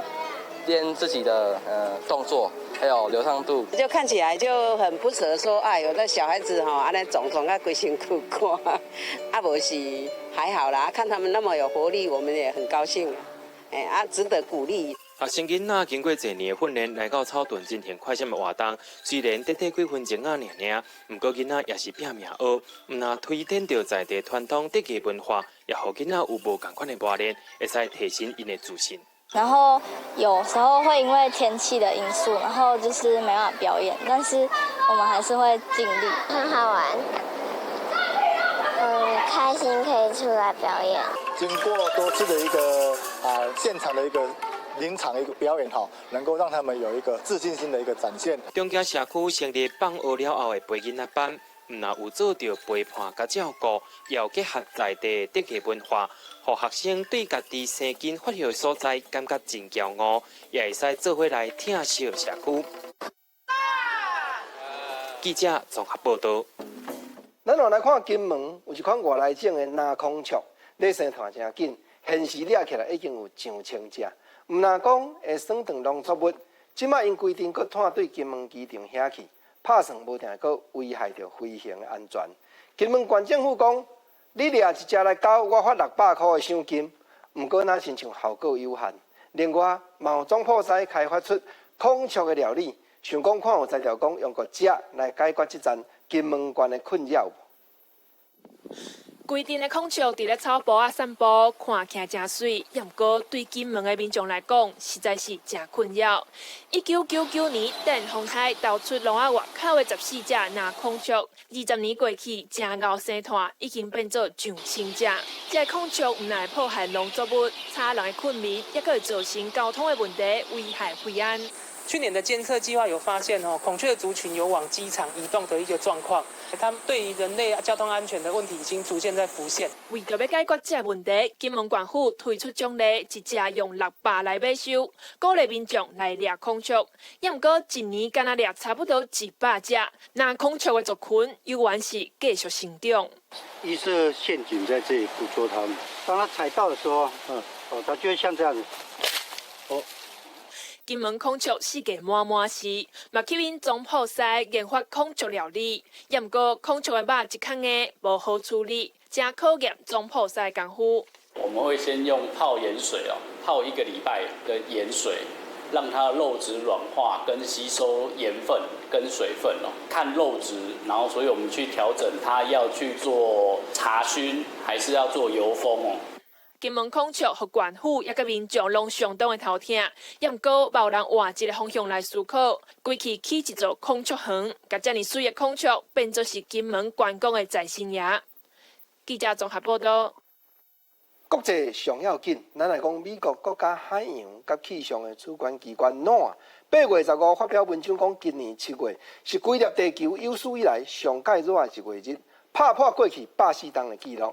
练自己的动作。还有流畅度，就看起来就很不舍，说有的小孩子安尼总啊规身躯看，无是还好啦，看他们那么有活力，我们也很高兴，值得鼓励。学生囡仔经过1年的训练，来到草屯进行快闪的活动，虽然短几分钟啊尔，不过囡仔也是拼命学，若推展到在地传统特技文化，也互囡仔有无同款的磨练，会使提升因的自信。然后有时候会因为天气的因素，然后就是没办法表演，但是我们还是会尽力。很好玩，很开心可以出来表演。经过多次的一个现场的一个临场的一个表演能够让他们有一个自信心的一个展现。中正社区成立放学了后的陪囡仔班，若有做到陪伴甲照顾，也有结合在地特技文化。互学生对家己生根发现的所在感觉真骄傲，也会使做伙来疼惜社区。记者综合报道。咱来看金门有一款外来种的蓝孔雀，咧生团真紧，现时掠起来已经有上千只。毋若讲会耍长农作物，即马因规定，佫拖对金门机场遐去，拍算无定佫危害着飞行的安全。金门县政府讲，你掠一只来搞，我发600块的赏金。毋过若亲像效果有限。另外，嘛有总铺师开发出孔雀的料理，想讲看有才调讲用个食来解决即阵金门县的困扰。规定的孔雀伫咧草坡散步，看起来真水，毋过对金门的民众来讲，实在是真困扰。1999年，电风台投出笼仔外口的14只蓝孔雀，20年过去，真敖生团已经变做上千只。这孔雀毋但会破坏农作物，吵人的困眠，也可会造成交通的问题，危害飞安。去年的监测计划有发现孔雀族群有往机场移动的一个状况，它们对于人类交通安全的问题已经逐渐在浮现。为着要解决这个问题，金门县府推出奖励，一只用600来买收，鼓励民众来猎孔雀。也毋过一年敢若猎差不多100只，那孔雀的族群有缘是继续成长。一是陷阱在这里捕捉它们，当它踩到的时候，它就会像这样子，金门孔雀世界满时，嘛吸引总铺师研发孔雀料理。也毋过孔雀的肉一坑硬，无好处理，真考验总铺师的功夫。我们会先用泡盐水泡1个礼拜的盐水，让它的肉质软化跟吸收盐分跟水分看肉质，然后所以我们去调整它要去做茶熏，还是要做油封金门孔雀和县府也甲民众拢相当的头疼，也毋过冇人换一个方向来思考，规气起一座孔雀园，甲遮尔水的孔雀变作是金门观光的再生爷。记者综合报道。国际上要紧，咱来讲美国国家海洋甲气象的主管机关 NOAA 8月15发表文章讲，今年7月是规粒地球有史以来上介热的一月日，打破过去84天的纪录。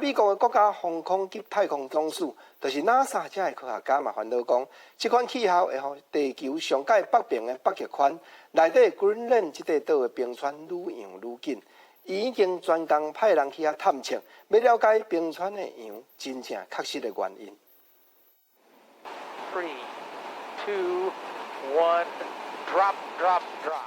美国的国家航空及太空总署，就是 NASA 这的科学家嘛，烦恼讲，这款气候会互地球上界北边的北极圈内底 Greenland 这块岛的冰川愈扬愈紧。伊已經專工派人去遐探測，要了解冰川的樣真正確實的原因。3, 2, 1, drop.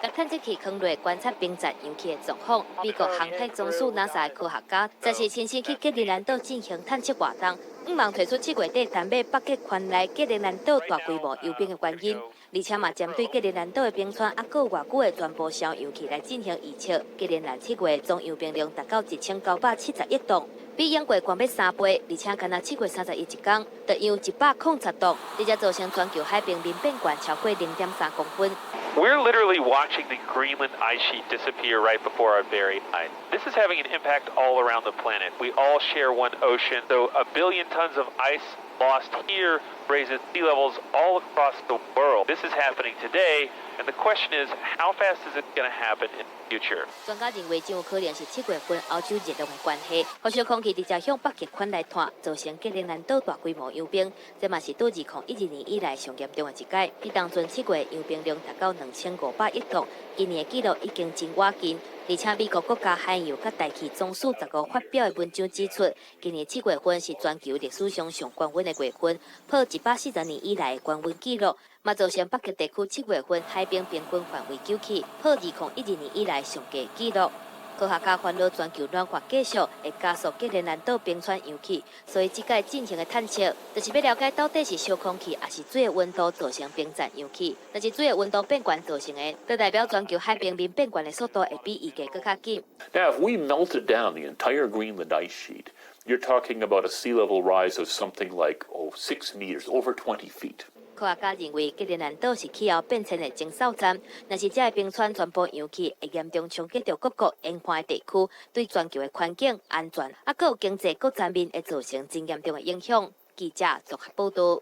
甲探测器放落观察冰层氧气的状况，美国航太总署 NASA 的科学家则是亲身去格陵蘭島進行探測活動，毋忘提出7月底南美北極圈內格陵蘭島大規模幽冰的原因。而且嘛，針對格陵蘭島的冰川，還有偌久的全部上氧氣來進行預測。格陵蘭7月總氧冰量達到1970億噸，比英國高約3倍，而且敢若7月31一天，就有107噸，直接造成全球海平面變懸超過0.3公分。We're literally watching the Greenland ice sheet disappear right before our very eyes. This is having an impact all around the planet. We all share one ocean, so 1 billion tons of ice lost here raises sea levels all across the world. This is happening today, and the question is, how fast is it going to happen in the future? 專家認為，真有可能是7月份歐洲熱浪的關係，酷熱空氣直接向北極圈來傳，造成格陵蘭島大規模幽冰。這嘛是到2012年以來上嚴重的一屆。比當陣7月幽冰量達到2500億噸，今年的紀錄已經真接近。而且美國國家海洋及大氣總署15發表的文章指出，今年7月份是全球歷史上上高溫的月份，破140年以來的高溫紀錄，嘛造成北極地區7月份海冰平均範圍9起，破2012年以來上低紀錄。科學家煩惱全球暖化繼續會加速格陵蘭島冰川揚起，所以這屆進行的探測，就是要了解到底是小空氣還是水的溫度造成冰層揚起。但是水的溫度變懸造成的，就代表全球海平面變懸的速度會比預計更加緊。Now, if we melted down the entire Greenland ice sheet, you're talking about a sea level rise of something like 6 meters, over 20 feet. 科學家認為，格陵蘭島是氣候變遷的徵兆站，若是這個冰川全部揚起，會嚴重衝擊到各國沿岸的地區，對全球的環境、安全，還有經濟各方面會造成真嚴重的影響。記者綜合報道。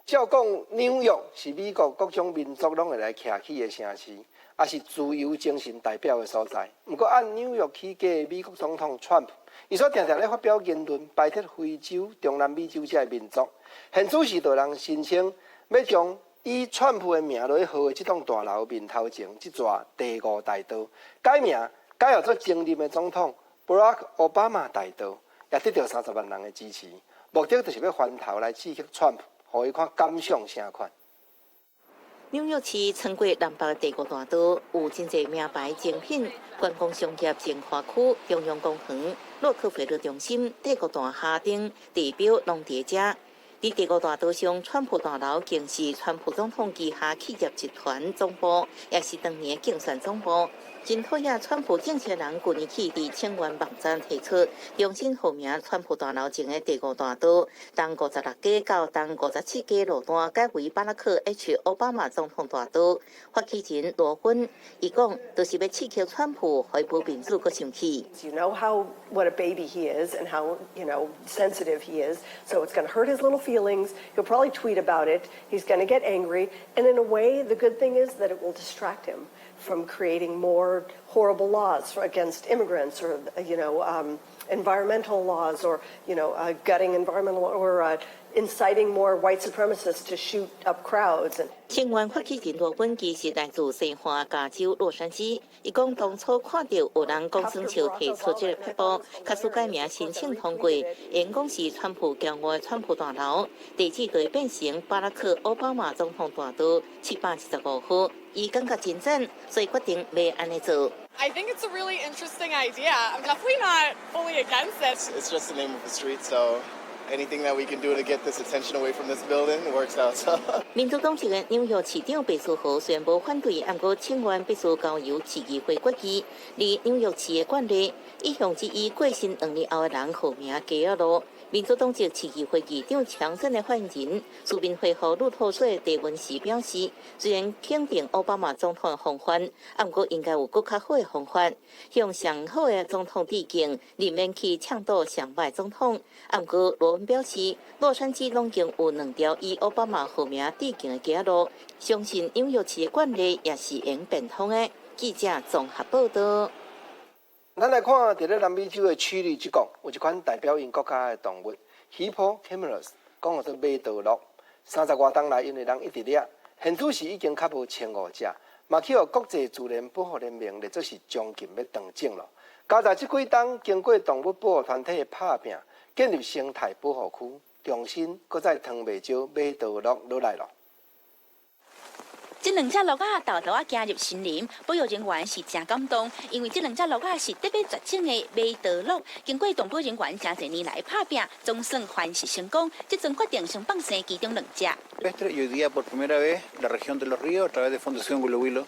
照講，紐約是美國各種民族攏會來徛起的城市，也是自由精神代表的所在。不過，按紐約起家的美國總統川普，伊所常常咧發表言論，排斥非洲、中南美洲這個民族。現主是就人申請要將以川普的名來號的這棟大樓面頭前這座第5大道改名，改號做前任的總統布拉克奧巴馬大道，也得到30萬人的支持。目的就是要翻頭來刺激川普，互伊看感想啥款。纽约市称过南北第5大都，有真侪名牌精品、观光商业精华区、中央公园、洛克菲勒中心、帝国大厦等地标拢伫遮。伫第5大都上，川普大楼更是川普总统旗下企业集团总部，也是当年竞选总部。真讨厌川普竞选人去年起伫请愿网站提出，重新号名川普大楼前的第5大都，东56街到东57街路段改为巴拉克 H 奥巴马总统大都。发起人罗芬伊讲，就是要刺激川普，互不民主阁生气。You know what a baby he is and how sensitive he is. So it's going to hurt his little feelings. He'll probably tweet about it. He's going to get angry. And in a way, the good thing is that it will distract him from creating more horrible laws against immigrants or environmental laws or gutting environmental or inciting more white supremacists to shoot up crowds. 请愿发起人罗本基是来自西华加州洛杉矶。伊讲当初看到有人公孙桥提出这个撇步，确实改名申请通过，因讲是川普骄傲的川普大楼，地址就会变成巴拉克奥巴马总统大都715户。伊感觉真赞，所以决定要安尼做。I think it's a really interesting idea. I'm definitely not fully against it. It's just the name of the street, so anything that we can do to get this attention away from this building works out. So. 民主党籍的纽约市长贝苏豪虽然无反对，不过请愿必须交由市议会决议。而纽约市的惯例，一向只以过身2年后的人号名街仔路。民主党籍市议会议长强森的发言人苏宾回复路透社提问时表示，虽然肯定奥巴马总统的方法，不过应该有更较好的方法，向上好的总统致敬，里面去倡导上歹总统。不过罗文表示，洛杉矶拢经有2条以奥巴马号名致敬的街仔路，相信纽约市的惯例也是用变通的。记者综合报道。咱来看，伫咧南美洲的曲里之国，有一款代表因国家的动物 Hippocamelus， 讲做马道鹿，30多冬来因为人一直掠，现主是已经较无1500只，嘛去互国际自然保护联盟列作是将近要断种了。加在这几冬，经过动物保护团体的拍拼，建立生态保护区，重新搁再汤袂少马道鹿落来了。这2只鹿仔豆豆加入森林，保育人员是真感动，因为这2只鹿仔是特别绝种的马道鹿，经过动保人员真侪年来拍拼，总算凡事成功，这阵决定先放生其中2只。Y hoy día por primera vez la región de los ríos a través de Fundación Huilo Huilo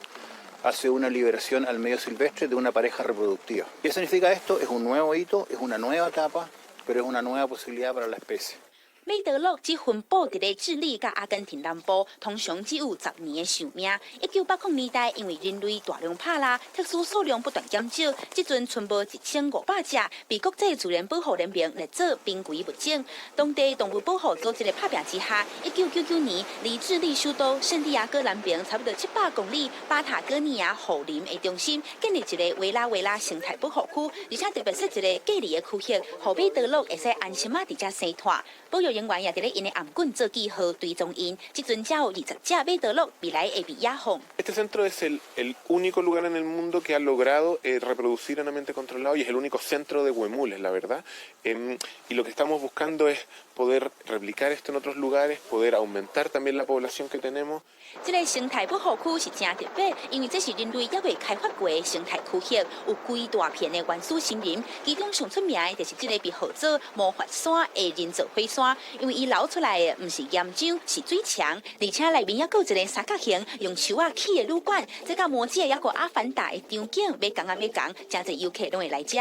hace una liberación al medio silvestre de una pareja reproductiva. ¿Qué significa esto? Es un nuevo hito, es una nueva etapa, pero es una nueva posibilidad para la especie. 马道鹿只分布伫咧智利甲阿根廷南部，通常只有10年的寿命。1980年代，因为人类大量拍拉，特殊数量不断减少，即阵剩无1500只，被国际自然保护联盟列作濒危物种。当地动物保护组织的拍拼之下，1999年，离智利首都圣地亚哥南边差不多700公里，巴塔哥尼亚护林的中心建立一个维拉维拉生态保护区，而且特别设一个隔离的区域，让马道鹿会使安心伫遮生活。保育人员也伫咧因的颔棍做记号追踪因，即阵才有20只马道鹿未来会被野放。Este centro es el único lugar en el mundo que ha logrado reproducir en ambiente controlado y es el único centro de huemules, la verdad. Y lo que estamos buscando es poder replicar esto en otros lugares, poder aumentar también la población que tenemos. 这个生态保护区是真特别，因为这是人类还未开发过的生态区域，有规大片的原始森林，其中上出名的就是这个被号做魔法山的人造火山，因为伊流出来的不是岩浆，是水墙，而且内面还有一个三角形用树仔起的旅馆，这甲魔界还有阿凡达的场景，要讲，真侪游客拢会来遮。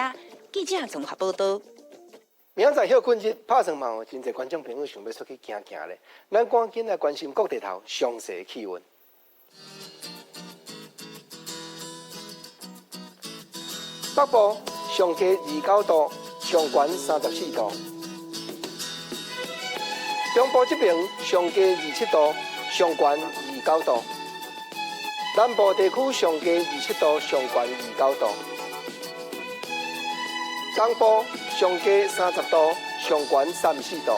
记者综合报道。明仔休困日拍算嘛，有真侪观众朋友想要出去行行咧。咱赶紧来关心各地头详细气温。北部上加29度，上悬34度；中部这边上加27度，上悬29度；南部地区上加27度，上悬29度；东部上加30度，上悬34度。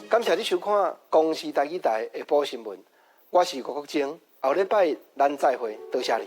感谢你收看《公视台语台》下晡新闻，我是郭国正，后礼拜咱再会，多谢你。